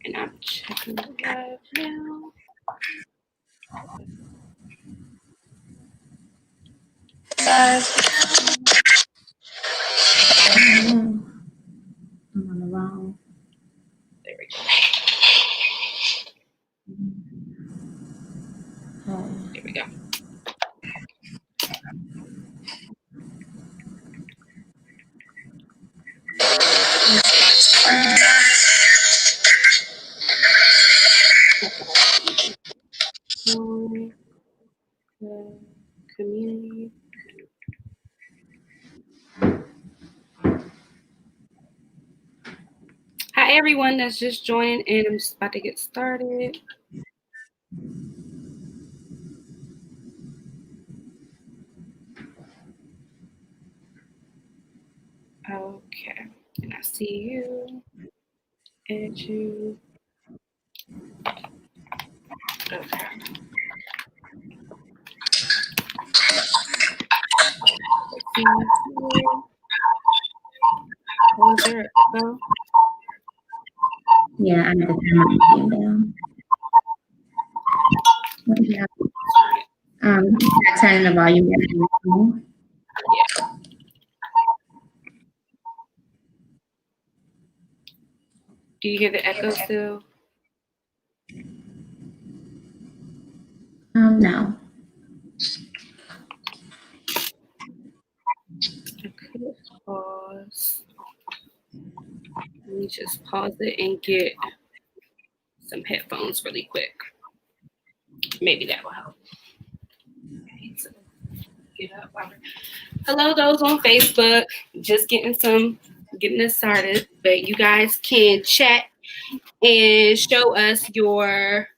And I'm checking the live now. I'm on the wrong. There we go. Here we go. Community. Hi, everyone that's just joining in. I'm just about to get started. Okay, and I see you. And you. Okay. Was there an echo? Yeah, I had to turn my volume down. Turning the volume down. Yeah. Do you hear the echo still? No. Okay, pause. Let me just pause it and get some headphones really quick. Maybe that will help. Get up. Hello, those on Facebook. Just getting us started. But you guys can chat and show us your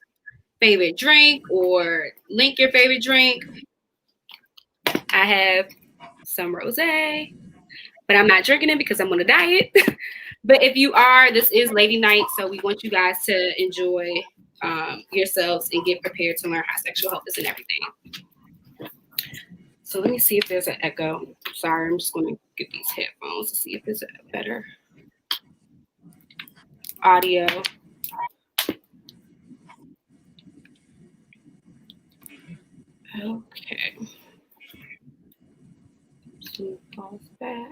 favorite drink or link your favorite drink. I have some rosé, but I'm not drinking it because I'm on a diet. But if you are, this is Lady Night, so we want you guys to enjoy yourselves and get prepared to learn how sexual health is and everything. So let me see if there's an echo. Sorry, I'm just going to get these headphones to see if there's a better audio. Okay. So pause back.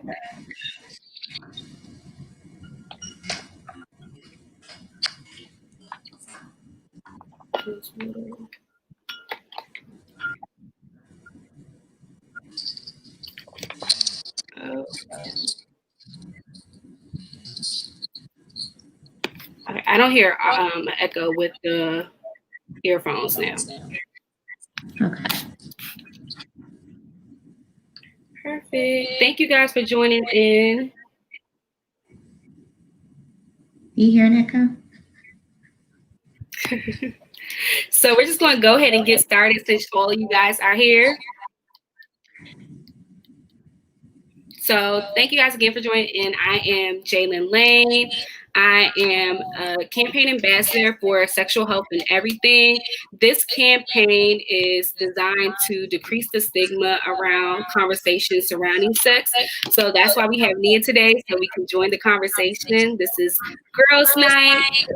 Okay, I don't hear an echo with the earphones now. Okay. Perfect. Thank you guys for joining in. You hear an echo? So we're just going to go ahead and get started since all of you guys are here. So thank you guys again for joining in. I am Jalen Lane. I am a campaign ambassador for sexual health and everything. This campaign is designed to decrease the stigma around conversations surrounding sex. So that's why we have Nia today, so we can join the conversation. This is Girls Night.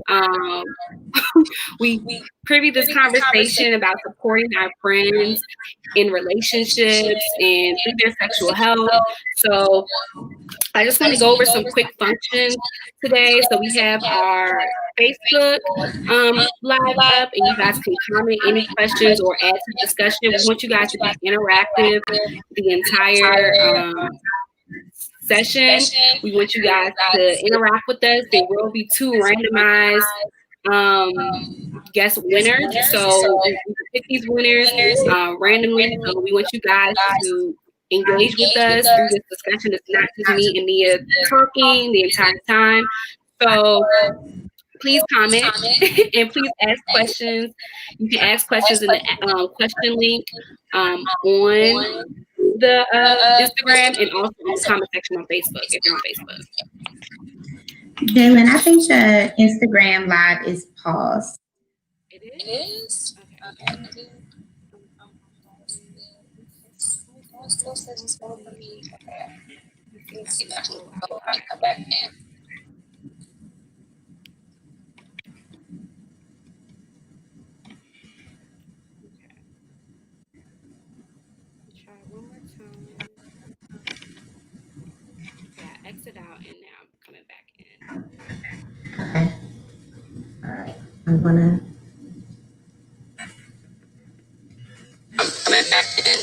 We privy this conversation about supporting our friends in relationships and through their sexual health. So I just want to go over some quick functions today. So we have our Facebook live up, and you guys can comment any questions or add to the discussion. We want you guys to be interactive the entire session. We want you guys to interact with us. There will be 2 randomized guest winners. So we pick these winners randomly. So we want you guys to engage with us through this discussion. It's not just me and Nia talking the entire time. So please comment and please ask questions. You can ask questions in the question link on the Instagram and also in the comment section on Facebook if you're on Facebook. Jalen, I think the Instagram live is paused. It is? Okay. exited out and now I'm coming back in. Okay. All right. I'm gonna. Coming back in.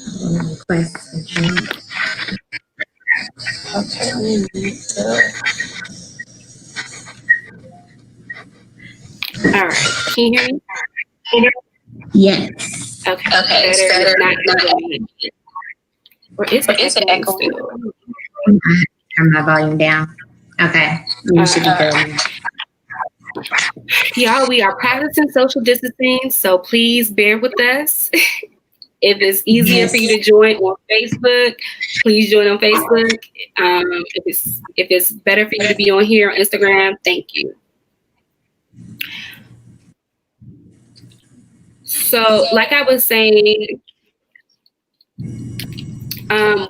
I'm gonna request a join. Okay. All right. Can you hear me? Yes. Okay. Okay. It's better. It's not echoing. Or is it echoing still? Turn my volume down. Okay. You should be good. Y'all, we are practicing social distancing, so please bear with us. If it's easier for you to join on Facebook, please join on Facebook. If it's better for you to be on here on Instagram, thank you. So, like I was saying,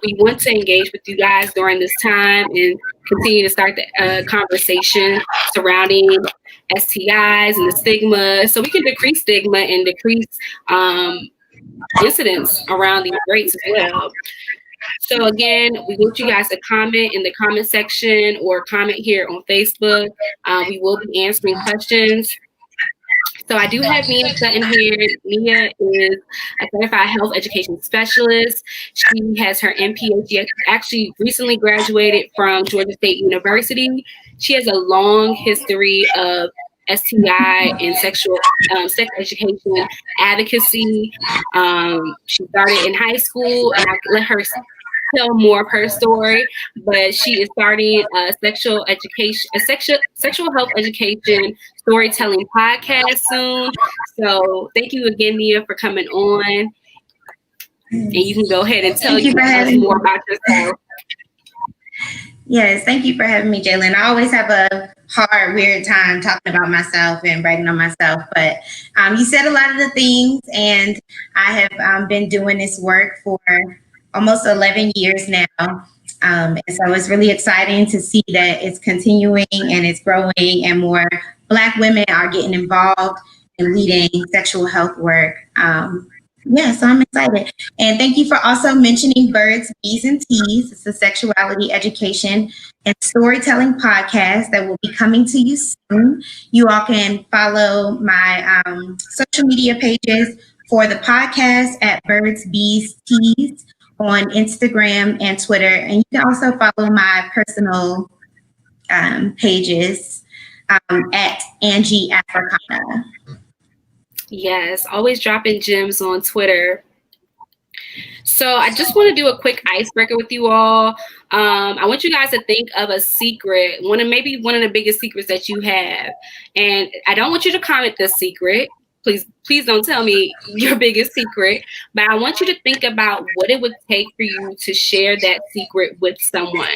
we want to engage with you guys during this time and continue to start the conversation surrounding STIs and the stigma, so we can decrease stigma and decrease incidents around these rates as well. So again, we want you guys to comment in the comment section or comment here on Facebook. We will be answering questions. So I do have Nia Sutton here. Nia is a certified health education specialist. She has her MPH. She actually recently graduated from Georgia State University. She has a long history of STI and sex education advocacy. She started in high school, and I let her tell more of her story, but she is starting a sexual health education storytelling podcast soon. So thank you again, Nia, for coming on. And you can go ahead and tell us more about yourself. Yes, thank you for having me, Jalen. I always have a hard, weird time talking about myself and bragging on myself, but you said a lot of the things, and I have been doing this work for almost 11 years now. And so it's really exciting to see that it's continuing and it's growing, and more Black women are getting involved in leading sexual health work. So I'm excited. And thank you for also mentioning Birds, Bees, and Teas. It's a sexuality education and storytelling podcast that will be coming to you soon. You all can follow my social media pages for the podcast at Birds, Bees, Teas on Instagram and Twitter. And you can also follow my personal pages at Angie Africana. Yes, always dropping gems on Twitter. So I just want to do a quick icebreaker with you all. I want you guys to think of a secret, maybe one of the biggest secrets that you have. And I don't want you to comment this secret. Please don't tell me your biggest secret, but I want you to think about what it would take for you to share that secret with someone.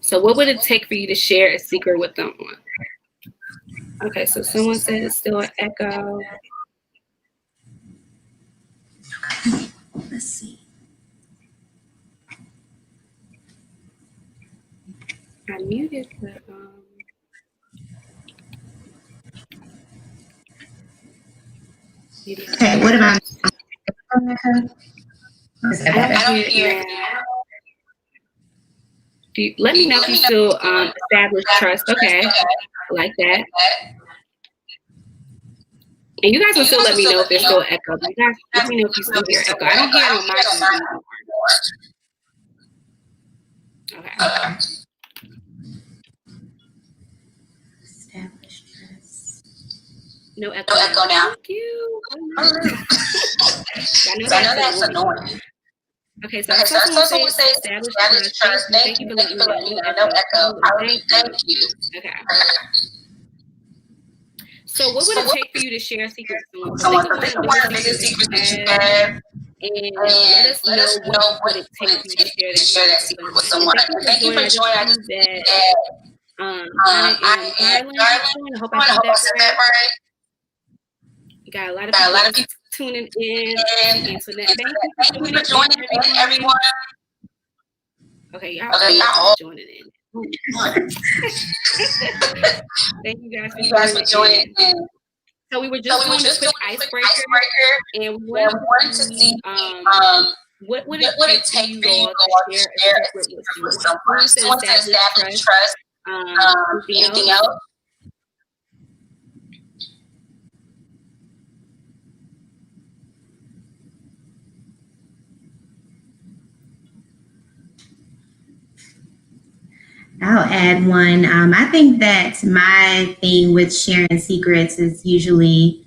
So what would it take for you to share a secret with someone? Okay, so someone said it's still an echo. Let's see. I muted the Okay, what about I don't hear. Let me know if you still establish trust. Okay, I like that. And you guys will still let me know if there's still echo. You guys let me know if you still hear echo. I don't hear it on my phone anymore. Okay. Establish trust. No echo now. Thank you. I know that's annoying. Okay, so I saw someone say establish trust. Thank you for letting me know. No echo. Thank you. Okay. So what would it take for you to share a secret with someone? Think of one of the biggest secrets that you have, and let us know what it takes for you to share that secret with someone. Thank you for joining. I just that. I am Garland. I hope I said that right. Got a lot of people tuning in. And so thank you for joining everyone. Okay, y'all all joining in. Thank you guys for joining in. So we were just doing a quick icebreaker, and we wanted to see what would it take for you all to share a secret with someone? Who wants to establish trust? Anything else? I'll add one. I think that my thing with sharing secrets is usually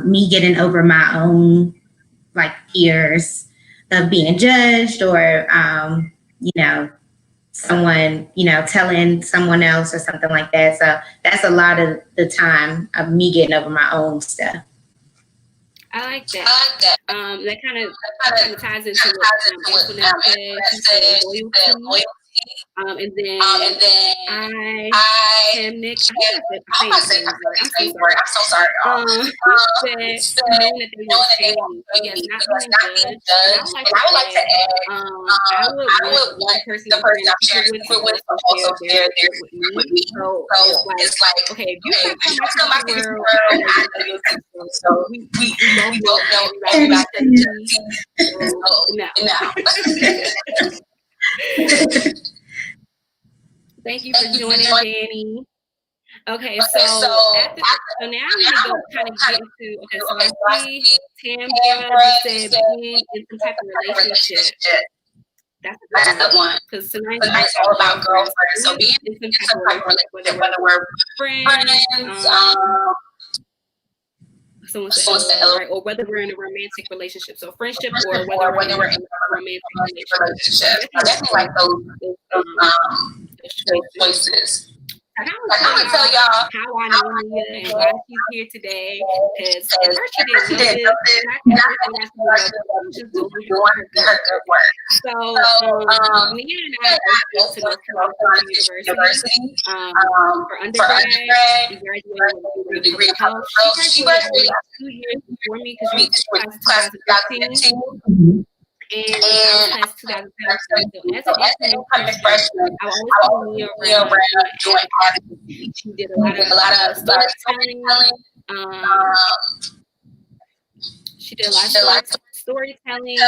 me getting over my own like fears of being judged or, someone, telling someone else or something like that. So that's a lot of the time of me getting over my own stuff. I like that. That kind of ties into what Antoinette said. Loyalty. And then I am Nick. I'm so sorry. Said knowing that they won't pay me. Yes, not being judged. And I would like to add, I would want one person I'm sharing with also share their secret with me. So it's like, okay, if you come back to the world, I know you'll see. So we both know everybody no. Thank you for joining, Danny. Okay, so now I'm gonna go kind of get into. Okay, so I see Tamara said being in some type of relationship. That's a good one. Because tonight's all about girlfriends. So being in some type of relationship, whether we're friends, someone said, right, or whether we're in a romantic relationship. So friendship or whether we're in a romantic relationship. I definitely like those choices. I want to tell y'all how I know Nia and why she's here today. Because first she didn't know this, and she's just doing her good work. So Nia and I both to North University for undergrad. We graduated with a degree in health. She graduated 2 years before me because she was class of 2015. And I was class 2017. So as an incoming freshman, I was always Nia around doing advocacy. She did a lot of storytelling. She did a lot of storytelling.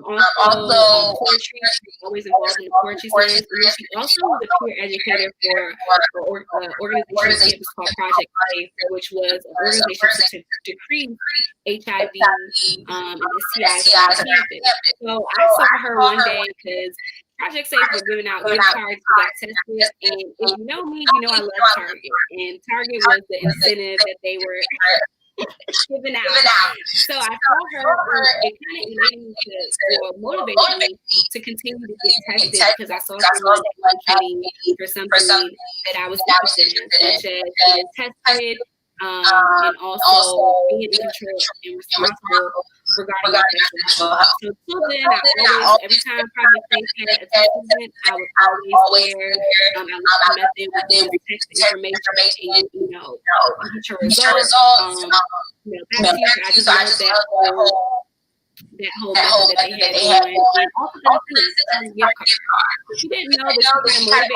Also poetry. She's always involved in the poetry slams. And she also was a peer educator for an organization called Project Safe, which was an organization to decrease HIV and STIs on campus. So I saw her one day because Project Safe was giving out gift cards to got tested. And if you know me, you know I love Target. And Target was the incentive that they were giving out. So I told her it kind of enabled me to motivate me to continue to get tested because I saw someone advocating for something that I was interested in, such as getting tested and also being in control and responsible regarding my sexual health. So till then, every time Project Safe had a test event, I would always wear I looked at method with the text information and get your results. Back to you. I just love that whole method that they had going. And also the gift card. She didn't know, but she kind of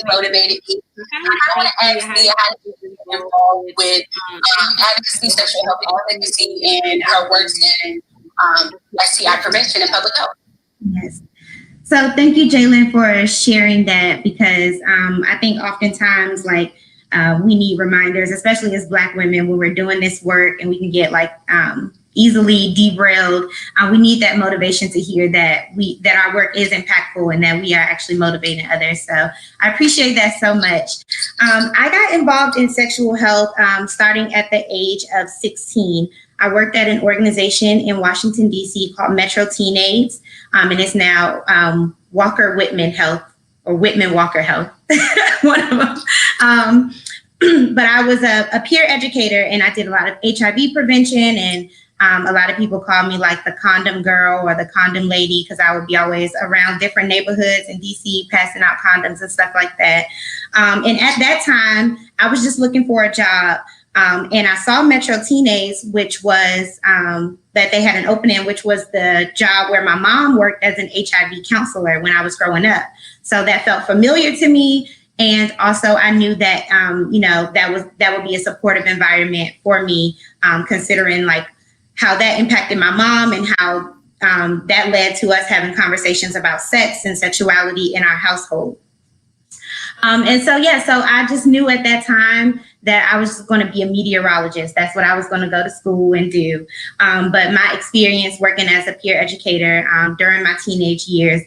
motivated me. So I want to ask Nia how to get involved with advocacy, sexual health, authenticity, and her works in STI prevention and public health. Yes. So thank you, Jalen, for sharing that because I think oftentimes we need reminders, especially as Black women, when we're doing this work and we can get easily derailed. We need that motivation to hear that our work is impactful and that we are actually motivating others. So I appreciate that so much. I got involved in sexual health starting at the age of 16. I worked at an organization in Washington, D.C. called Metro Teenage, and it's now Walker Whitman Health or Whitman Walker Health, one of them. But I was a peer educator and I did a lot of HIV prevention and a lot of people call me the condom girl or the condom lady because I would be always around different neighborhoods in DC passing out condoms and stuff like that. And at that time, I was just looking for a job. And I saw Metro Teenage, which was that they had an opening, which was the job where my mom worked as an HIV counselor when I was growing up. So that felt familiar to me. And also I knew that, that would be a supportive environment for me, considering like how that impacted my mom and how that led to us having conversations about sex and sexuality in our household. So I just knew at that time that I was going to be a meteorologist. That's what I was going to go to school and do. But my experience working as a peer educator during my teenage years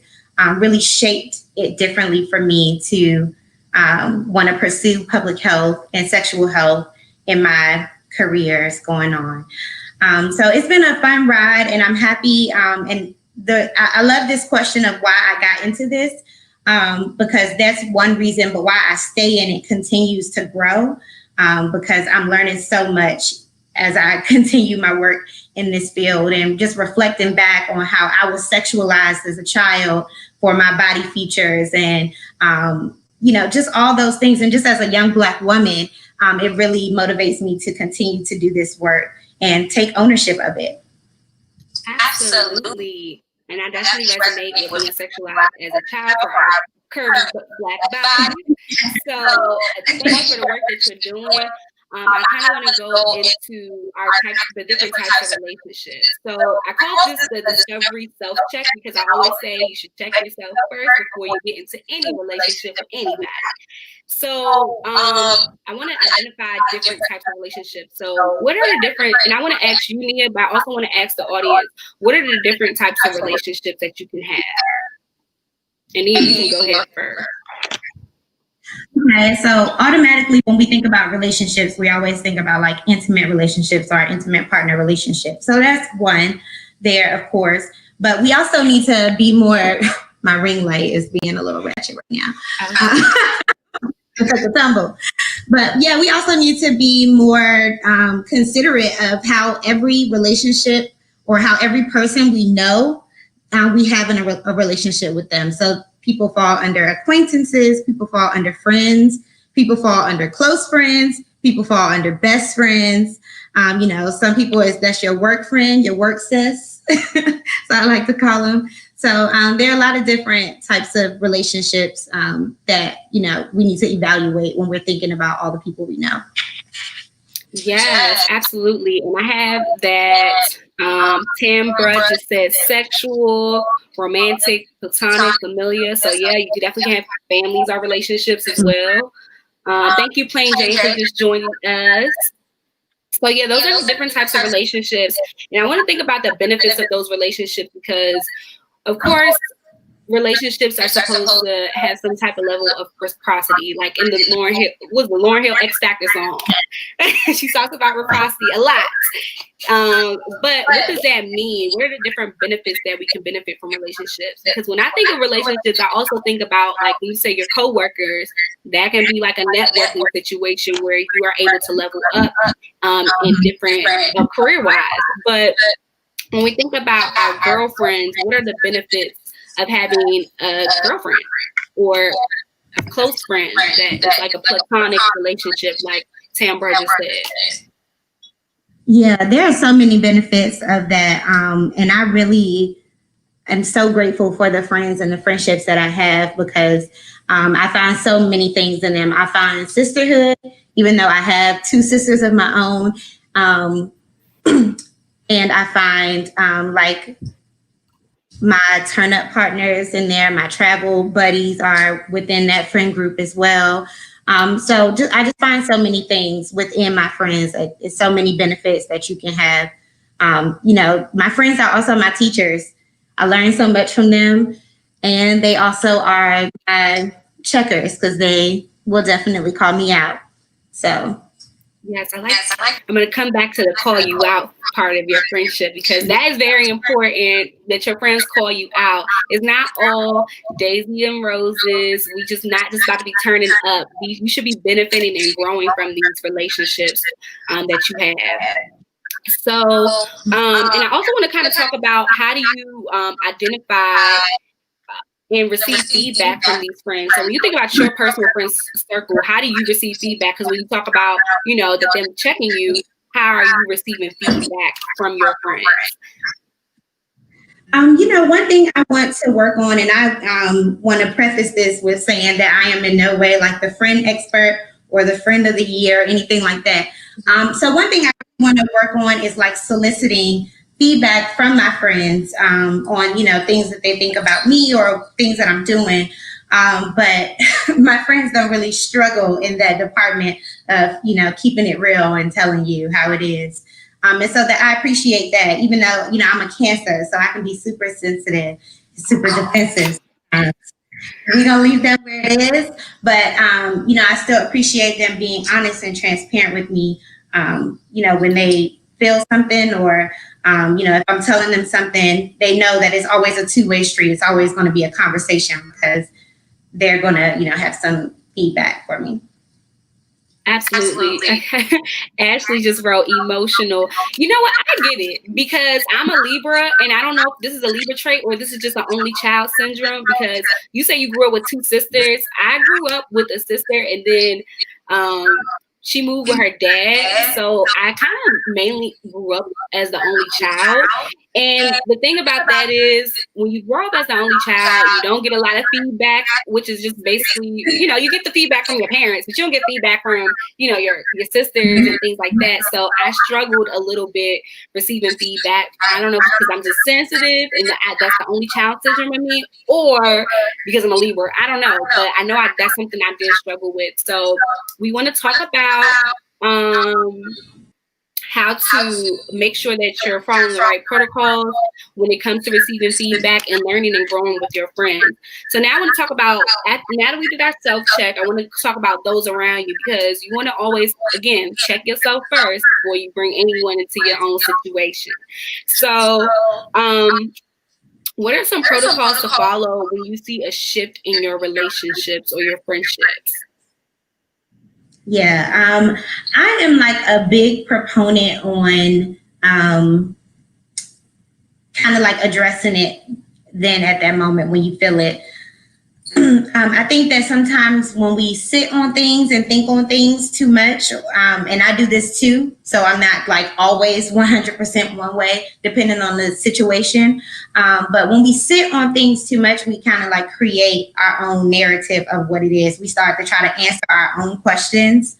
really shaped it differently for me to want to pursue public health and sexual health in my careers going on. So it's been a fun ride, and I'm happy. I love this question of why I got into this, because that's one reason, but why I stay in it continues to grow, because I'm learning so much as I continue my work in this field, and just reflecting back on how I was sexualized as a child for my body features and, just all those things. And just as a young Black woman, it really motivates me to continue to do this work and take ownership of it. Absolutely. And I definitely resonate with being sexualized as a child for our curvy Black bodies. So thank you for the work that you're doing. I kind of want to go into the different types of relationships. So I call this the discovery self-check, because I always say you should check yourself first before you get into any relationship with anybody. So I want to identify different types of relationships. So what are the different, and I want to ask you, Nia, but I also want to ask the audience, what are the different types of relationships that you can have? And Nia, you can go ahead first. Okay, so automatically when we think about relationships, we always think about like intimate relationships or intimate partner relationships. So that's one there, of course. But we also need to be more, my ring light is being a little ratchet right now. Because of tumble. But yeah, we also need to be more considerate of how every relationship or how every person we know, we have a relationship with them. So people fall under acquaintances, people fall under friends, people fall under close friends, people fall under best friends. Some people that's your work friend, your work sis. So I like to call them. So there are a lot of different types of relationships that, we need to evaluate when we're thinking about all the people we know. Yes, absolutely. And I have that Tambra just said sexual, romantic, platonic, familiar. So yeah, you definitely have families or relationships as well. Thank you, Plain Jane, for just joining us. So yeah, those are the different types of relationships. And I want to think about the benefits of those relationships, because of course, relationships are supposed to have some type of level of reciprocity, like in the Lauryn Hill X Factor song. She talks about reciprocity a lot. But what does that mean? What are the different benefits that we can benefit from relationships? Because when I think of relationships, I also think about, like, when you say your coworkers, that can be like a networking situation where you are able to level up in different career-wise. But when we think about our girlfriends, what are the benefits of having a girlfriend or a close friend that is like a platonic relationship, like Tambra just said? Yeah, there are so many benefits of that. And I really am so grateful for the friends and the friendships that I have, because I find so many things in them. I find sisterhood, even though I have two sisters of my own. And I find like my turn-up partners in there, my travel buddies are within that friend group as well. I just find so many things within my friends. It's so many benefits that you can have. My friends are also my teachers. I learn so much from them, and they also are my checkers, because they will definitely call me out. So. Yes, I'm going to come back to the call you out part of your friendship, because that is very important, that your friends call you out. It's not all daisy and roses. We just not just about to be turning up. You should be benefiting and growing from these relationships that you have. So, and I also want to kind of talk about, how do you identify and receive feedback from these friends? So when you think about your personal friends circle, how do you receive feedback? Because when you talk about, that them checking you, how are you receiving feedback from your friends? One thing I want to work on, and I want to preface this with saying that I am in no way like the friend expert or the friend of the year, or anything like that. So one thing I want to work on is like soliciting feedback from my friends on, things that they think about me or things that I'm doing. But my friends don't really struggle in that department of, keeping it real and telling you how it is. And so that I appreciate that, even though, I'm a Cancer, so I can be super sensitive, super defensive. We're going to leave them where it is. But, I still appreciate them being honest and transparent with me, when they feel something or, if I'm telling them something, they know that it's always a two-way street. It's always going to be a conversation because they're going to, have some feedback for me. Absolutely. Ashley just wrote emotional. You know what? I get it because I'm a Libra, and I don't know if this is a Libra trait or this is just an only child syndrome, because you say you grew up with two sisters. I grew up with a sister, and then she moved with her dad. So I kind of mainly grew up as the only child. And the thing about that is when you grow up as the only child, you don't get a lot of feedback, which is just basically, you get the feedback from your parents, but you don't get feedback from, your sisters and things like that. So I struggled a little bit receiving feedback. I don't know if it's because I'm just sensitive and that's the only child syndrome in me, or because I'm a Libra. I don't know, but I know that's something I did struggle with. So we want to talk about how to make sure that you're following the right protocols when it comes to receiving feedback and learning and growing with your friends. So now I want to talk about, now that we did our self-check, I want to talk about those around you, because you want to always, again, check yourself first before you bring anyone into your own situation. So what are some protocols to follow when you see a shift in your relationships or your friendships? Yeah, I am like a big proponent on kind of like addressing it then at that moment when you feel it. I think that sometimes when we sit on things and think on things too much, and I do this too, so I'm not like always 100% one way, depending on the situation. But when we sit on things too much, we kind of like create our own narrative of what it is. We start to try to answer our own questions,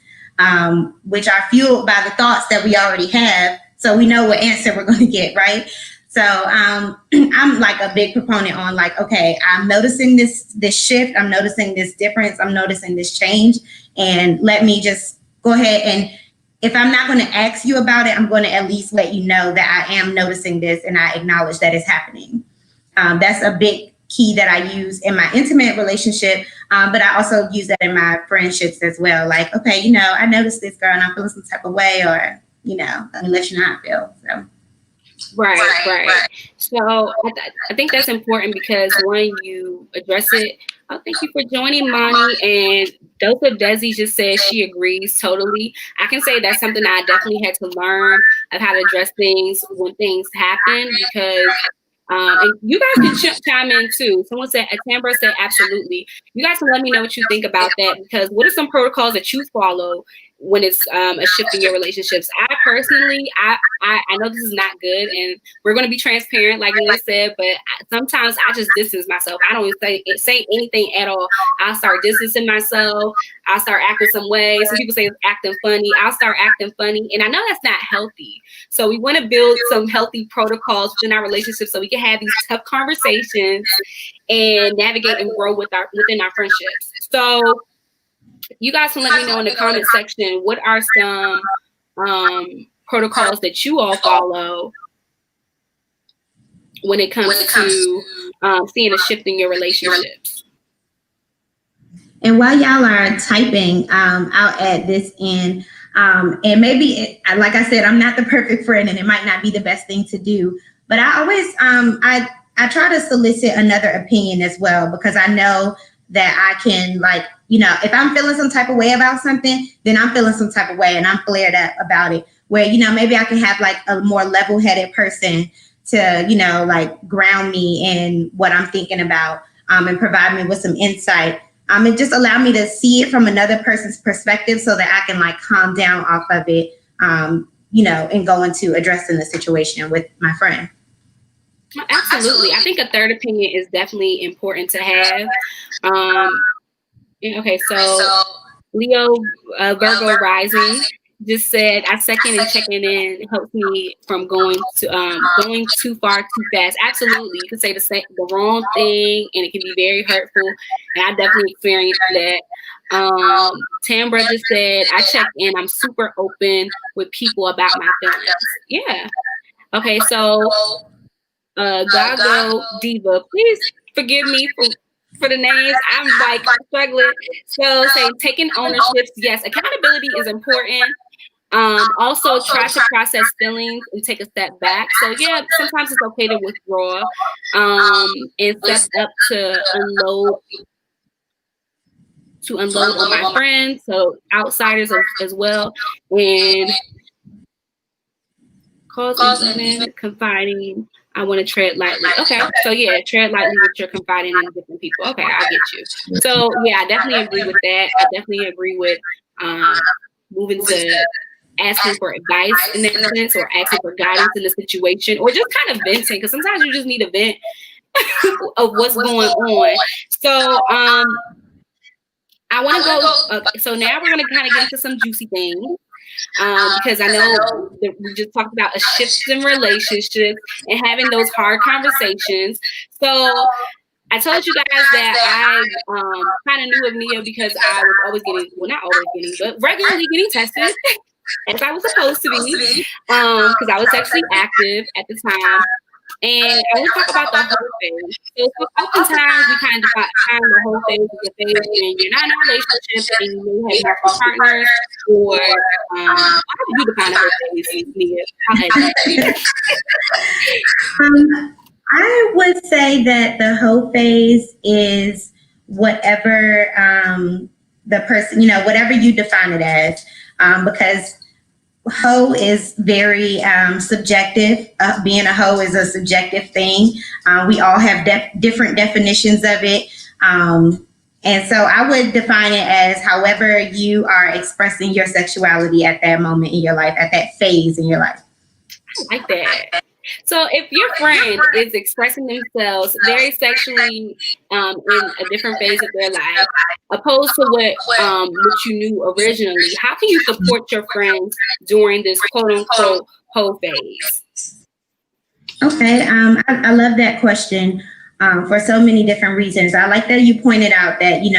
which are fueled by the thoughts that we already have. So we know what answer we're going to get, right? So I'm like a big proponent on like, okay, I'm noticing this shift. I'm noticing this difference. I'm noticing this change. And let me just go ahead, and if I'm not going to ask you about it, I'm going to at least let you know that I am noticing this and I acknowledge that it's happening. That's a big key that I use in my intimate relationship, but I also use that in my friendships as well. Like, okay, I noticed this, girl, and I'm feeling some type of way, or, let me let you know how I feel. So. Right. So I think that's important because when you address it, oh, thank you for joining, Monty. And Dosa Desi just said she agrees totally. I can say that's something I definitely had to learn of how to address things when things happen, because and you guys can chime in too. Someone said, Tambra said, absolutely. You guys can let me know what you think about that, because what are some protocols that you follow when it's a shift in your relationships? I personally, I know this is not good, and we're going to be transparent, like Nina said, but sometimes I just distance myself. I don't even say anything at all. I'll start distancing myself. I'll start acting some way. Some people say it's acting funny. I'll start acting funny, and I know that's not healthy. So we want to build some healthy protocols within our relationships so we can have these tough conversations and navigate and grow within our friendships. So you guys can let me know in the comment section what are some protocols that you all follow when it comes to seeing a shift in your relationships. And while y'all are typing, I'll add this in. And maybe, like I said, I'm not the perfect friend, and it might not be the best thing to do. But I always, I try to solicit another opinion as well, because I know that I can, like, if I'm feeling some type of way about something, then I'm feeling some type of way and I'm flared up about it. Where, maybe I can have like a more level-headed person to, like ground me in what I'm thinking about, and provide me with some insight. And just allow me to see it from another person's perspective so that I can like calm down off of it, and go into addressing the situation with my friend. Absolutely. I think a third opinion is definitely important to have. Okay, so Leo Virgo rising just said, I second and checking in helps me from going too far too fast. Absolutely. You can say the wrong thing and it can be very hurtful. And I definitely experienced that. Tambra just said, I check in. I'm super open with people about my feelings. Yeah. Okay, so Gago Diva, please forgive me for the names. I'm like struggling. So say taking ownership. Yes, accountability is important. Also try to process feelings and take a step back. So yeah, sometimes it's okay to withdraw and step up to unload on my friends, so outsiders as well, and causing confiding. I want to tread lightly. Okay, so yeah, tread lightly with your confiding in different people. Okay, I get you. So yeah, I definitely agree with that. I definitely agree with moving to asking for advice in that sense, or asking for guidance in the situation, or just kind of venting, because sometimes you just need a vent of what's going on. So I want to go. So now we're going to kind of get into some juicy things. Because I know that we just talked about a shift in relationships and having those hard conversations. So I told you guys that I kind of knew of Nia because I was always getting, well, not always getting, but regularly getting tested as I was supposed to be, because I was sexually active at the time. And I want to talk about the whole phase. So oftentimes we kind of define the whole phase as a phase when you're not in a relationship and you may have multiple partners, or how do you define the whole phase, Nia? I would say that the hoe phase is whatever the person, whatever you define it as, because hoe is very subjective. Being a hoe is a subjective thing. We all have different definitions of it. And so I would define it as however you are expressing your sexuality at that moment in your life, at that phase in your life. I like that. So if your friend is expressing themselves very sexually in a different phase of their life, opposed to what you knew originally, how can you support your friends during this quote unquote hoe phase? Okay, I love that question. For so many different reasons. I like that you pointed out that, you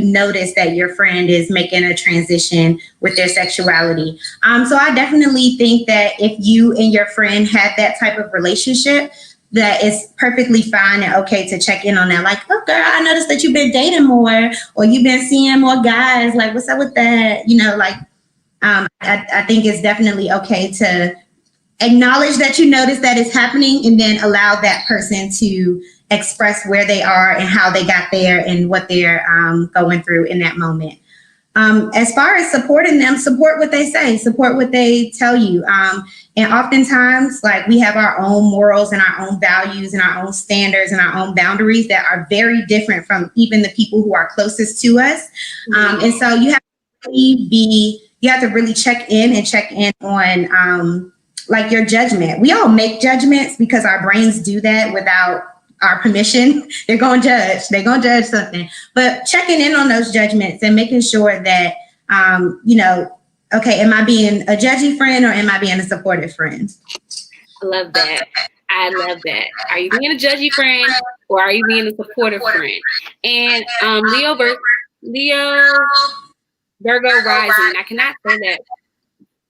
notice that your friend is making a transition with their sexuality. So I definitely think that if you and your friend had that type of relationship, that it's perfectly fine and okay to check in on that. Like, oh, girl, I noticed that you've been dating more, or you've been seeing more guys. Like, what's up with that? I think it's definitely okay to acknowledge that you notice that it's happening, and then allow that person to express where they are and how they got there and what they're going through in that moment. As far as supporting them, support what they say, support what they tell you. And oftentimes, we have our own morals and our own values and our own standards and our own boundaries that are very different from even the people who are closest to us. And so you have to really check in on your judgment. We all make judgments because our brains do that without our permission. They're going to judge. They're going to judge something. But checking in on those judgments and making sure that, okay, am I being a judgy friend or am I being a supportive friend? I love that. Are you being a judgy friend or are you being a supportive friend? And Leo Virgo rising. I cannot say that,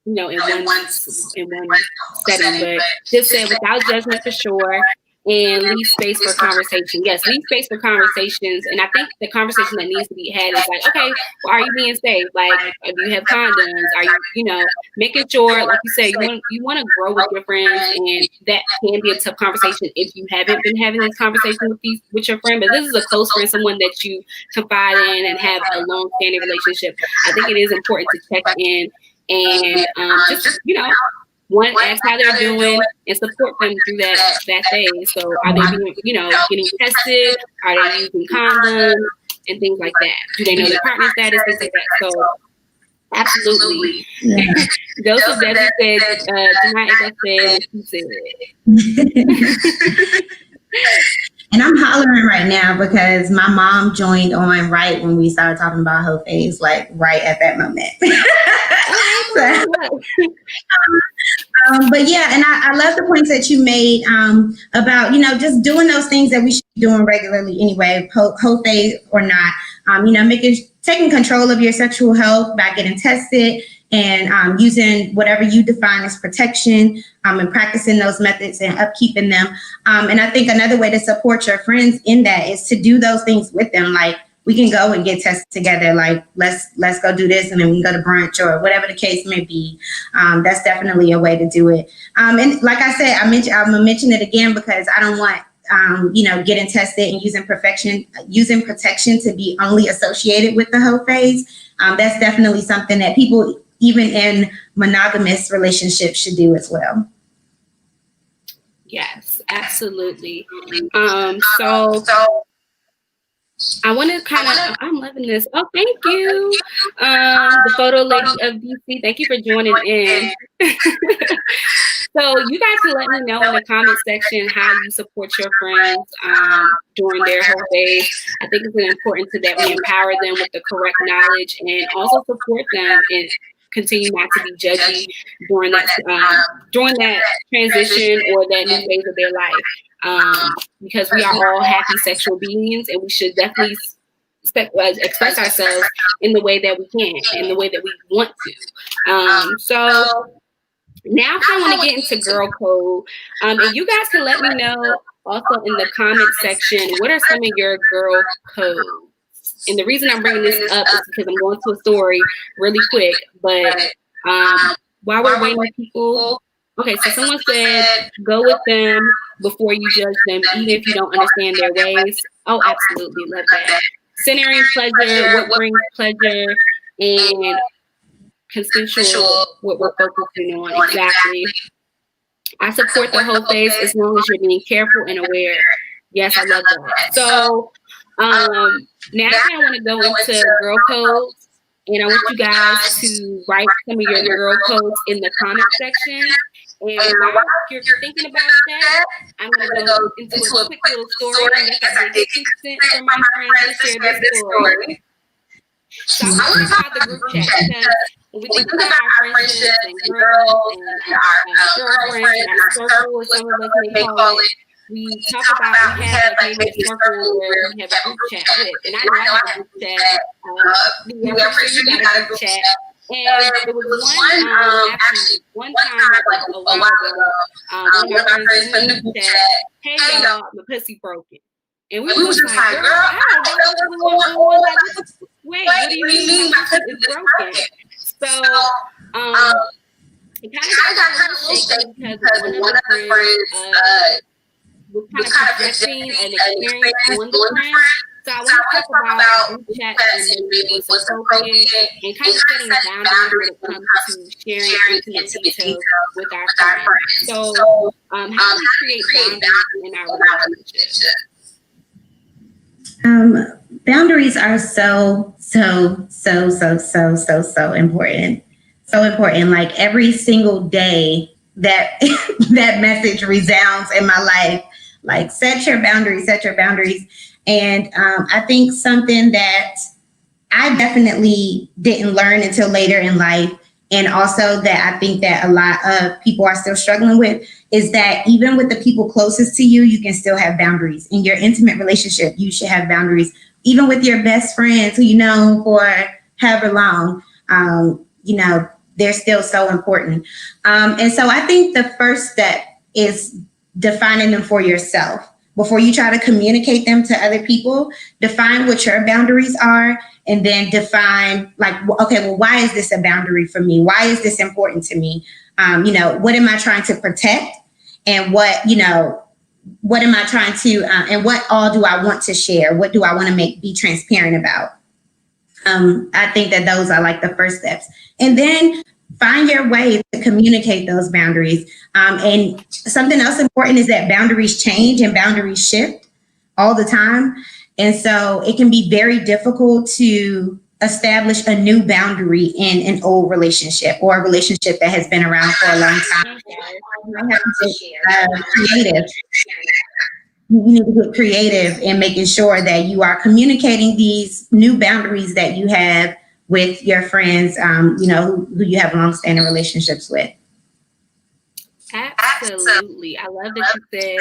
in one setting, but just say without judgment for sure. And leave space for conversation. Yes, leave space for conversations. And I think the conversation that needs to be had is okay, well, are you being safe? Do you have condoms? Are you, making sure, like you say, you want to grow with your friends, and that can be a tough conversation if you haven't been having this conversation with your friend. But this is a close friend, someone that you confide in and have a long-standing relationship. I think it is important to check in and just, one, ask how they're doing and support them through that phase. So are they being, getting tested? Are they using condoms and things like that? Do they know their partner status? Things like that. So Absolutely. Yeah. Joseph Debbie said, do not echo said what you said. And I'm hollering right now because my mom joined on right when we started talking about her face, like right at that moment. But yeah, and I love the points that you made about, just doing those things that we should be doing regularly anyway, whole phase or not. Taking control of your sexual health by getting tested and using whatever you define as protection and practicing those methods and upkeeping them. And I think another way to support your friends in that is to do those things with them. Like, we can go and get tested together. Like, let's go do this, and then we can go to brunch or whatever the case may be. That's definitely a way to do it. And like I said, I'm gonna mention it again because I don't want getting tested and using protection to be only associated with the hoe phase. That's definitely something that people, even in monogamous relationships, should do as well. Yes, absolutely. So I want to I'm loving this. Oh, thank you. The photo lady of DC, thank you for joining in. So you guys can let me know in the comment section how you support your friends during their whole phase. I think it's important that we empower them with the correct knowledge and also support them and continue not to be judgy during that transition or that new phase of their life. Because we are all happy sexual beings, and we should definitely express ourselves in the way that we can, in the way that we want to. So now I kind of want to get into girl code. And you guys can let me know also in the comment section, what are some of your girl codes? And the reason I'm bringing this up is because I'm going to a story really quick. But while we're waiting for people, okay, so someone said, go with them before you judge them, even if you don't understand their ways. Oh, absolutely. Love that. Centering pleasure, what brings pleasure, and consensual, what we're focusing on. Exactly. I support the whole phase as long as you're being careful and aware. Yes, I love that. So now I kind of want to go into girl codes, and I want you guys to write some of your girl codes in the comment section. And while you're thinking about that, I'm going to go into a quick little story. And yes, I did get consent from my friends to share this story. So I want to talk about the group chat because when we think about our friendships and girls and our girlfriends and our circle, as some of us may call it, we talk about, we have like maybe a circle where we have a group chat with. And I know I have a group chat. I'm pretty sure you got a group chat. And there was one time, like a while ago, one of my friends from the group chat, hey y'all, my pussy broken. And we was just like, girl, I don't know what's going on. Like, wait, what do you mean my pussy is broken? So, it kind of got a little shaky because one of the friends was kind of projecting an experience on the friend. So I want to talk about group chat and maybe what's appropriate and kind of setting boundaries when it comes to sharing intimate details with our friends. So how do we create boundaries in our relationship? Boundaries are so important. So important. Like every single day that that message resounds in my life, like set your boundaries. And I think something that I definitely didn't learn until later in life, and also that I think that a lot of people are still struggling with, is that even with the people closest to you, you can still have boundaries. In your intimate relationship, you should have boundaries. Even with your best friends who you know for however long, they're still so important. And so I think the first step is defining them for yourself. Before you try to communicate them to other people, define what your boundaries are, and then define like, okay, well, why is this a boundary for me? Why is this important to me? What am I trying to protect? And what am I trying to, and what all do I want to share? What do I want to be transparent about? I think that those are like the first steps. And then find your way to communicate those boundaries. And something else important is that boundaries change and boundaries shift all the time. And so it can be very difficult to establish a new boundary in an old relationship or a relationship that has been around for a long time. You might have to get creative. You need to get creative in making sure that you are communicating these new boundaries that you have with your friends, who you have long-standing relationships with. Absolutely. I love that you said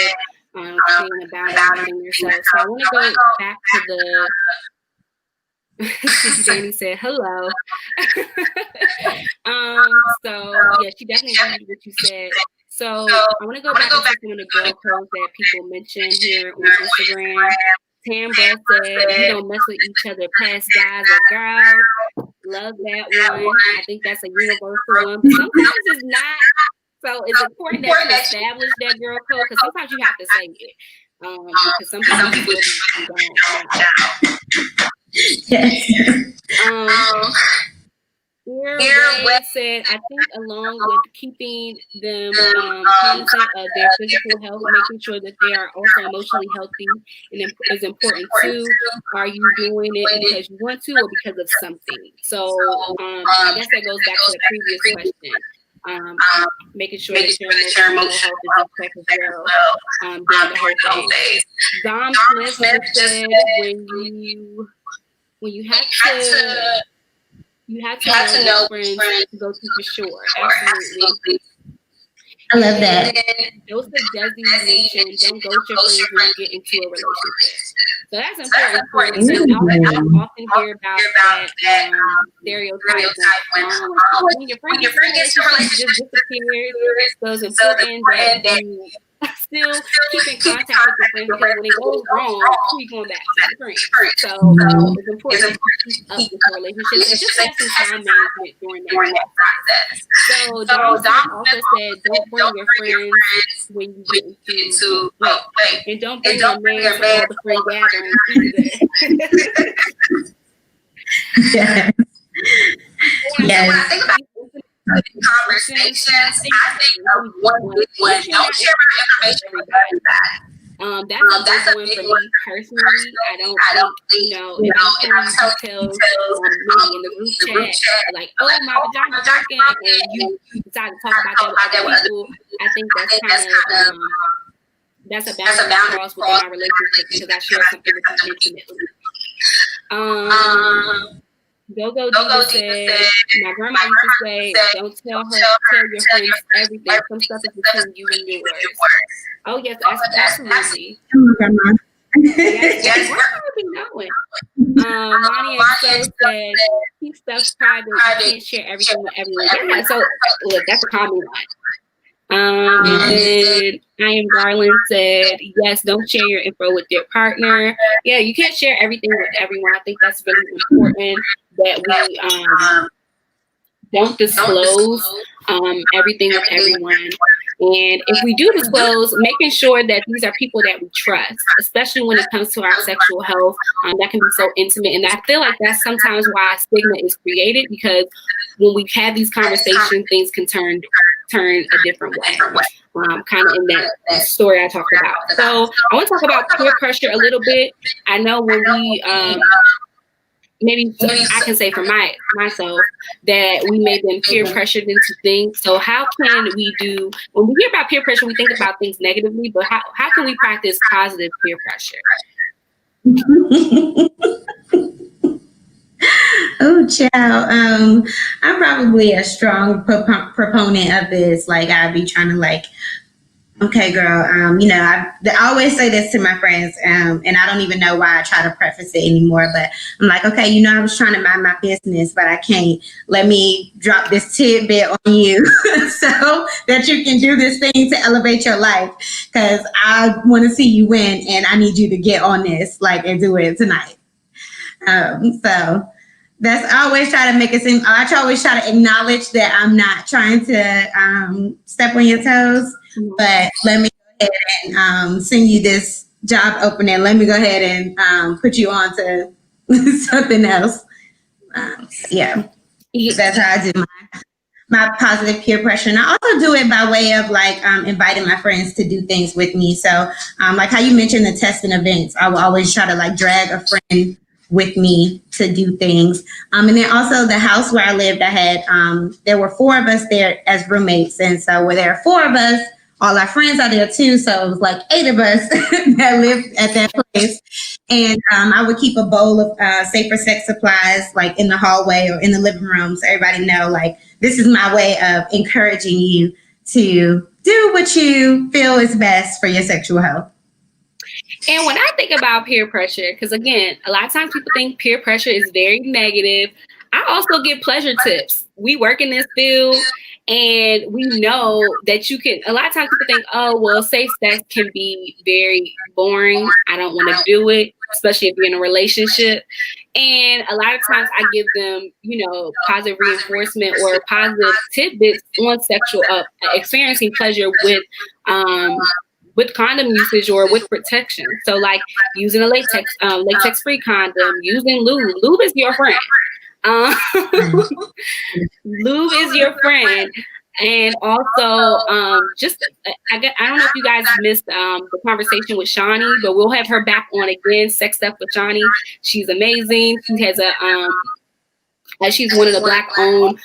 creating a boundary within yourself. So I want to go back to the Danny said hello. So yeah, she definitely agreed with what you said. So I want to go back to some of the girl codes that people mentioned here on Instagram. Tambra said, "You don't mess with each other past guys or girls." Love that one. I think that's a universal one. But sometimes it's not. So it's important that you establish that girl code, because sometimes you have to say it. Because some people don't. Earway said, "I think along with keeping them cognizant of their physical health, making sure that they are also emotionally healthy and is important too. Are you doing it because you want to or because of something?" So I guess that goes back to the previous question. Making sure that your emotional health is in check as well during the whole phase. Dom Smith said, when you have to know which friends to go to for sure. Absolutely. I love that. Joseph Desi mentioned, don't go with your friends when you get into a relationship. So that's important. I often hear about that stereotype. When your friend gets in a relationship, just disappears. So it's important that you still keep in contact with your friends, because when it goes wrong, you're going back to your friends. So it's important to keep up with your relationship and just have some time management during that process. So Dom also said, don't bring your friends when you get into and don't bring your man to all the friend gatherings either. Yes. When I think about conversations, I think of one big one. Don't share my information with everybody. That's a big one for me personally. I don't think, if I'm telling details maybe in the group chat, like, oh, my vagina's working, and you decide to talk about that with other people, I think that's kind of, that's a boundary cross within our relationship, because I share something with you intimately. Go said, my grandma used to say, don't tell your friends everything. Some stuff is between you and yours. Oh, yes, absolutely. Yes, Monty and said, keep stuff private. You can't share everything with everyone. Yeah, so look, that's a common one. And then I Am Garland said, yes, don't share your info with your partner. Yeah, you can't share everything with everyone. I think that's really important that we don't disclose everything with everyone. And if we do disclose, making sure that these are people that we trust, especially when it comes to our sexual health, that can be so intimate. And I feel like that's sometimes why stigma is created, because when we have these conversations, things can turn a different way, kind of in that story I talked about. So I want to talk about peer pressure a little bit. I know when we maybe I can say for myself that we may have been peer pressured into things. So how can we do, when we hear about peer pressure, we think about things negatively, but how can we practice positive peer pressure? Oh, child. I'm probably a strong proponent of this. Like, I'd be trying to okay, girl, I always say this to my friends, and I don't even know why I try to preface it anymore, but I'm like, okay, I was trying to mind my business, but I can't. Let me drop this tidbit on you so that you can do this thing to elevate your life, because I want to see you win, and I need you to get on this, and do it tonight. So that's, I always try to make it seem, I always try to acknowledge that I'm not trying to step on your toes, but let me go ahead and send you this job opening. Let me go ahead and put you on to something else. Yeah, that's how I do my positive peer pressure. And I also do it by way of inviting my friends to do things with me. So like how you mentioned the testing events, I will always try to drag a friend with me to do things. And then also the house where I lived, I had, there were 4 of us there as roommates. And so where there are 4 of us, all our friends are there too. So it was like 8 of us that lived at that place. And I would keep a bowl of safer sex supplies like in the hallway or in the living room. So everybody know like, this is my way of encouraging you to do what you feel is best for your sexual health. And when I think about peer pressure, because again, a lot of times people think peer pressure is very negative. I also give pleasure tips. We work in this field and we know that you can, a lot of times people think, oh, well, safe sex can be very boring. I don't want to do it, especially if you're in a relationship. And a lot of times I give them, positive reinforcement or positive tidbits on sexual experiencing pleasure with condom usage or with protection. So like using a latex-free condom, using lube. Lube is your friend. Lube is your friend. And also, I don't know if you guys missed the conversation with Shawnee, but we'll have her back on again. Sex Stuff with Shawnee. She's amazing. She has she's one of the Black-owned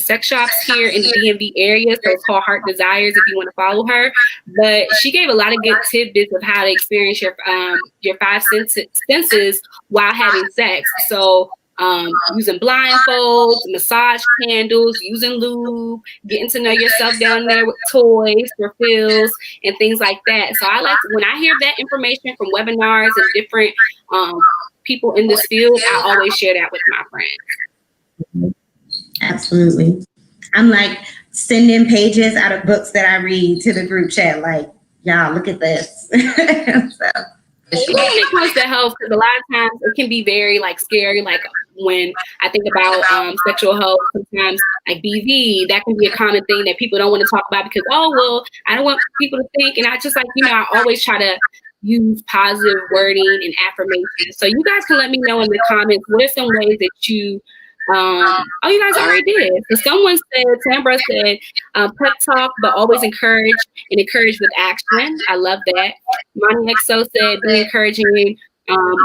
sex shops here in the DMV area. So it's called Heart Desires if you want to follow her. But she gave a lot of good tidbits of how to experience your 5 senses while having sex. So using blindfolds, massage candles, using lube, getting to know yourself down there with toys for feels and things like that. So when I hear that information from webinars and different people in this field, I always share that with my friends. Absolutely. I'm like sending pages out of books that I read to the group chat, like, y'all, look at this. When it comes to health, because a lot of times it can be very like scary. Like when I think about sexual health, sometimes like BV, that can be a common thing that people don't want to talk about because, oh, well, I don't want people to think. And I just like, I always try to use positive wording and affirmation. So you guys can let me know in the comments, what are some ways that you, you guys already did. So someone said, Tambra said, pep talk, but always encourage and encourage with action. I love that. Monty XO said, be encouraging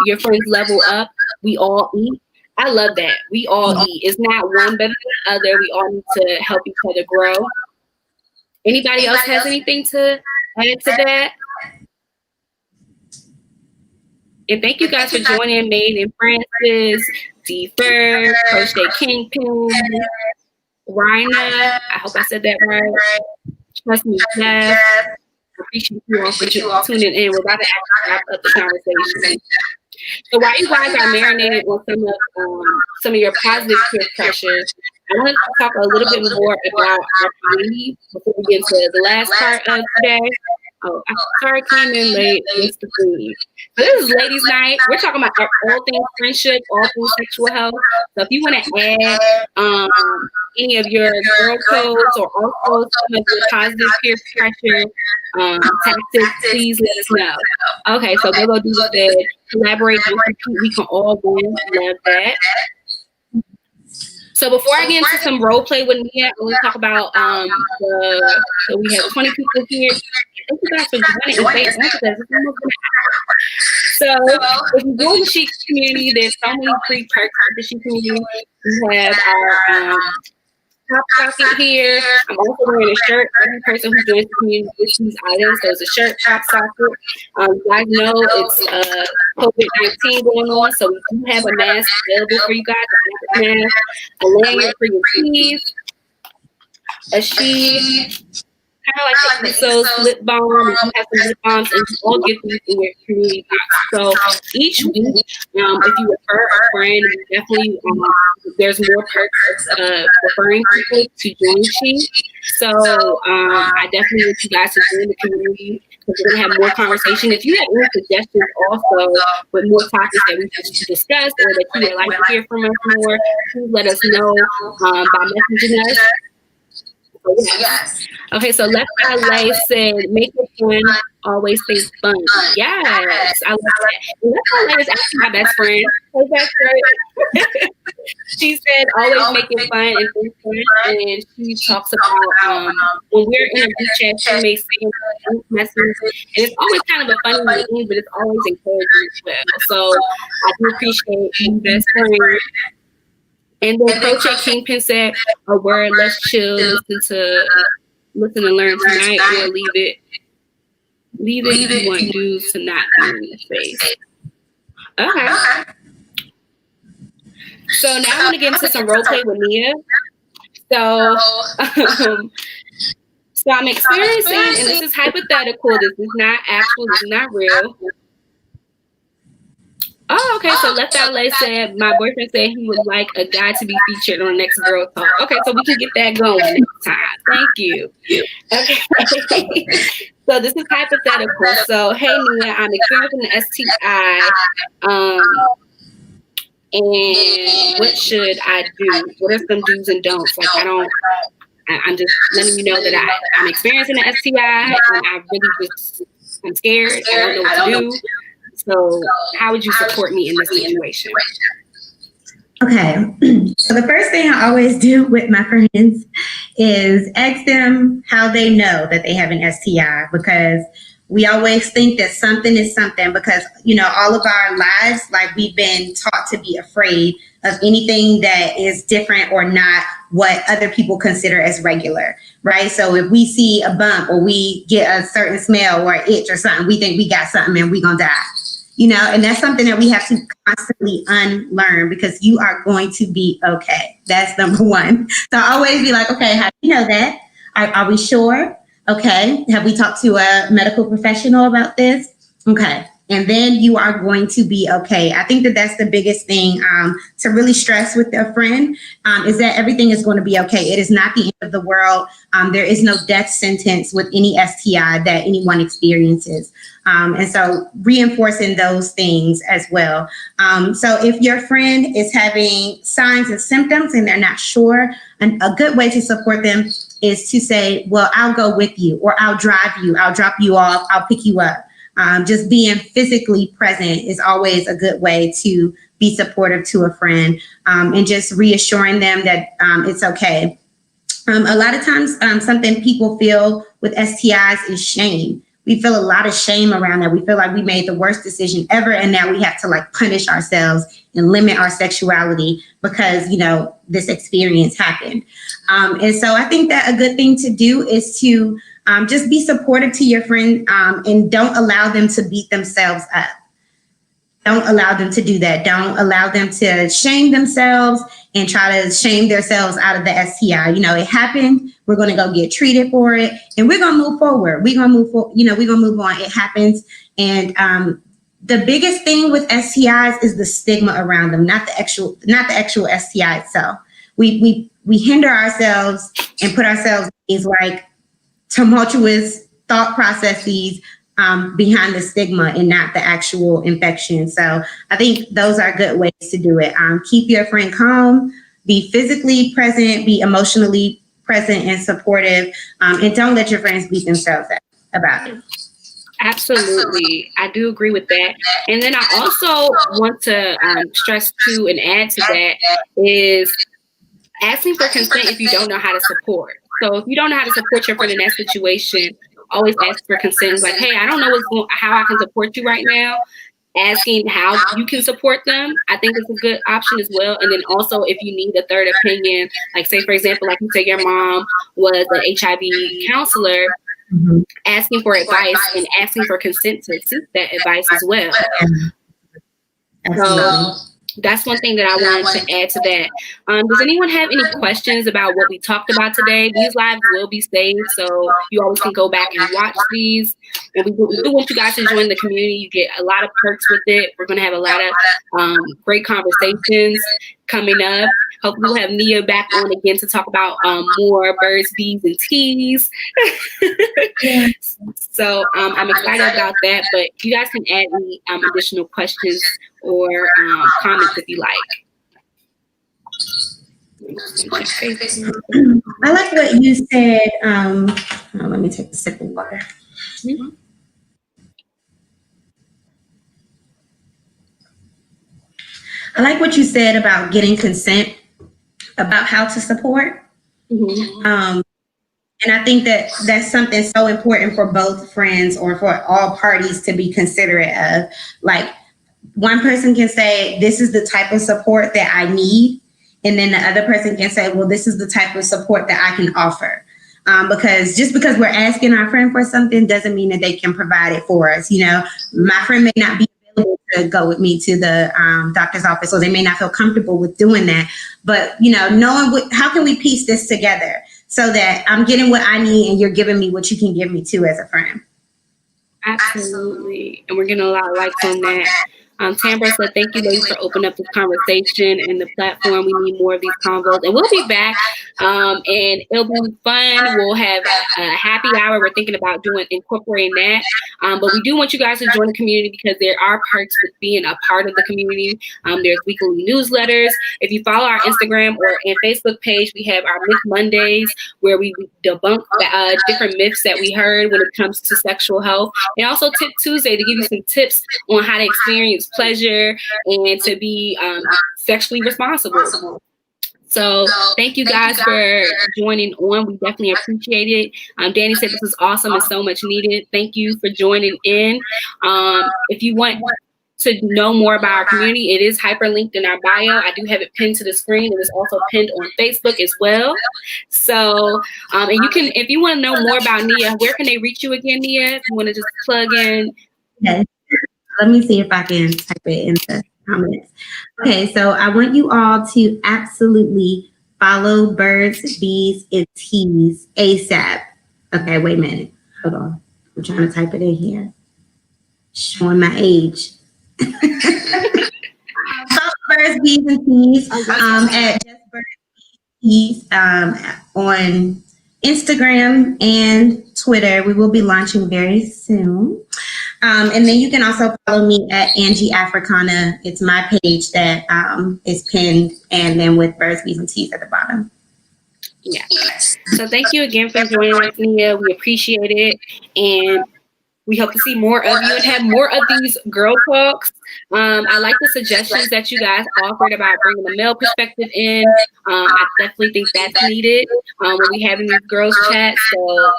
your friends level up. We all eat. I love that. We all eat. It's not one better than the other. We all need to help each other grow. Anybody else has anything to add to that? And thank you guys for joining Made in Francis, D-Fur, Coach Day Kingpin, Rhina. I hope I said that right. Trust me, Jeff. I appreciate you all for tuning in. We're about to actually wrap up the conversation. So while you guys are marinating on some of your positive peer pressure, I want to talk a little bit more about our community before we get into the last part of today. Oh, I'm sorry, I came in late. This is Ladies' Night. We're talking about all things friendship, all things sexual health. So if you want to add any of your girl codes or also some of your positive peer pressure tactics, please let us know. Okay, so Go Do said, collaborate and compete. We can all win. Love that. So before I get into some role play with Mia, I want to talk about so we have 20 people here. Thank you guys for joining and staying on because it's almost an hour. So if you join the Chic community, there's so many free perks for the Chic community. We have our top socket here. I'm also wearing a shirt. Every person who joins the community gets these items. So it's a shirt, top socket. You guys know it's COVID-19 going on, so we do have a mask available for you guys. A lanyard for your keys, a sheet, kind of like the Uso's lip balm. You have some lip balms, and you all get these in your community box. So each week, if you refer a friend, definitely there's more perks of referring people to join Chic. So I definitely want you guys to join the community because we're gonna have more conversation. If you have any suggestions also with more topics that we should discuss or that you would like to hear from us more, please let us know by messaging us. Yes. Okay, so Left LA said, make it fun, always stay fun. Yes, I love that. And Left LA is actually my best friend. Her best friend. She said, always make it fun and stay fun. And she talks about when we're in a group chat, she makes messages. And it's always kind of a funny thing, but it's always encouraging as well. So I do appreciate you, best friend. And then Crochet Kingpin said, a word, let's chill, listen and learn tonight, or leave it if you want dudes to not be in the face. Okay. So now I want to get into some role play with Nia. So I'm experiencing, and this is hypothetical, this is not actual, this is not real. Oh, okay. So Left LA said, my boyfriend said he would like a guy to be featured on the next Girl Talk. Okay, so we can get that going next time. Thank you. Okay. So this is hypothetical. So, hey, Nia, I'm experiencing an STI. And what should I do? What are some do's and don'ts? Like, I'm just letting you know that I'm experiencing an STI, and I'm scared. I don't know what to do. So how would you support me in this situation? Okay. So the first thing I always do with my friends is ask them how they know that they have an STI, because we always think that something is something, because, all of our lives, like, we've been taught to be afraid of anything that is different or not what other people consider as regular, right? So if we see a bump or we get a certain smell or an itch or something, we think we got something and we're going to die. And that's something that we have to constantly unlearn, because you are going to be okay. That's number one. So I always be like, okay, how do you know that? Are we sure? Okay. Have we talked to a medical professional about this? Okay. And then you are going to be okay. I think that that's the biggest thing to really stress with a friend, is that everything is going to be okay. It is not the end of the world. There is no death sentence with any STI that anyone experiences. And so reinforcing those things as well. So if your friend is having signs and symptoms and they're not sure, and a good way to support them is to say, well, I'll go with you, or I'll drive you, I'll drop you off, I'll pick you up. Just being physically present is always a good way to be supportive to a friend, and just reassuring them that it's okay. A lot of times, something people feel with STIs is shame. We feel a lot of shame around that. We feel like we made the worst decision ever, and now we have to punish ourselves and limit our sexuality because, this experience happened. And so I think that a good thing to do is to just be supportive to your friend, and don't allow them to beat themselves up. Don't allow them to do that. Don't allow them to shame themselves and try to shame themselves out of the STI. It happened. We're going to go get treated for it, and we're going to move forward. We're going to move forward. We're going to move on. It happens. And the biggest thing with STIs is the stigma around them, not the actual STI itself. We hinder ourselves and put ourselves in these tumultuous thought processes behind the stigma and not the actual infection. So I think those are good ways to do it. Keep your friend calm, be physically present, be emotionally present and supportive, and don't let your friends beat themselves up about it. Absolutely. I do agree with that. And then I also want to stress too, and add to that, is asking for consent if you don't know how to support. So if you don't know how to support your friend in that situation, always ask for consent. Like, hey, I don't know how I can support you right now. Asking how you can support them, I think is a good option as well. And then also, if you need a third opinion, like say, for example, like you say your mom was an HIV counselor, asking for advice and asking for consent to seek that advice as well. So that's one thing that I wanted to add to that. Does anyone have any questions about what we talked about today? These lives will be saved, so you always can go back and watch these. And we do want you guys to join the community. You get a lot of perks with it. We're going to have a lot of great conversations coming up. Hopefully we'll have Nia back on again to talk about more birds, bees, and teas. So I'm excited about that, but you guys can add any additional questions or comments if you like. I like what you said. Let me take a sip of water. Mhm. I like what you said about getting consent, about how to support. Mhm. And I think that that's something so important for both friends or for all parties to be considerate of. Like, one person can say, this is the type of support that I need. And then the other person can say, well, this is the type of support that I can offer. Because just because we're asking our friend for something doesn't mean that they can provide it for us. You know, my friend may not be available to go with me to the doctor's office, so they may not feel comfortable with doing that. But, you know, knowing how can we piece this together so that I'm getting what I need and you're giving me what you can give me too as a friend. Absolutely. And we're getting a lot of likes on that. Tambra said, thank you, ladies, for opening up this conversation and the platform. We need more of these convos. And we'll be back. And it'll be fun. We'll have a happy hour. We're thinking about incorporating that. But we do want you guys to join the community because there are perks with being a part of the community. There's weekly newsletters. If you follow our Instagram or and Facebook page, we have our Myth Mondays where we debunk different myths that we heard when it comes to sexual health. And also Tip Tuesday to give you some tips on how to experience pleasure and to be sexually responsible. So thank you guys for joining on. We definitely appreciate it. Danny said this was awesome and so much needed. Thank you for joining in. If you want to know more about our community, it is hyperlinked in our bio. I do have it pinned to the screen. It is also pinned on Facebook as well. So, and you can, if you want to know more about Nia, where can they reach you again, Nia? If you want to just plug in. Yes. Let me see if I can type it in the comments. Okay, so I want you all to absolutely follow Birds, Bees, and Teas ASAP. Okay, wait a minute. Hold on. I'm trying to type it in here. Showing my age. Follow Birds, Bees, and Teas at Just Birds, Bees on Instagram and Twitter. We will be launching very soon. And then you can also follow me at Angie Africana. It's my page that is pinned, and then with Birds, Bees, and Teas at the bottom. Yeah. So thank you again for joining us, Nia. We appreciate it. And we hope to see more of you and have more of these girl talks. I like the suggestions that you guys offered about bringing the male perspective in. I definitely think that's needed when we having these girls chat. So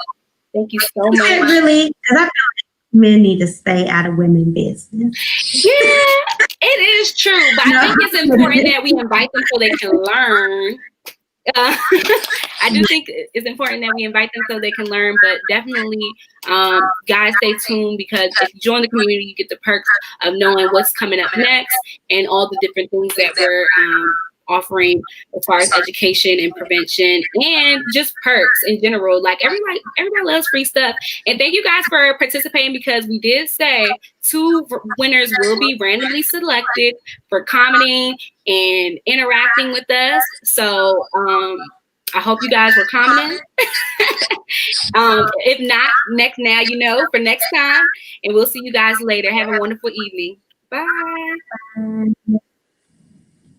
thank you so much. Really, because I feel like men need to stay out of women's business. Yeah, it is true. But I think it's important that we invite them so they can learn. I do think it's important that we invite them so they can learn, but definitely, guys, stay tuned because if you join the community, you get the perks of knowing what's coming up next and all the different things that we're offering as far as education and prevention and just perks in general. Like everybody loves free stuff. And thank you guys for participating because we did say 2 winners will be randomly selected for commenting and interacting with us. So I hope you guys were commenting. If not, now you know for next time. And we'll see you guys later. Have a wonderful evening. Bye.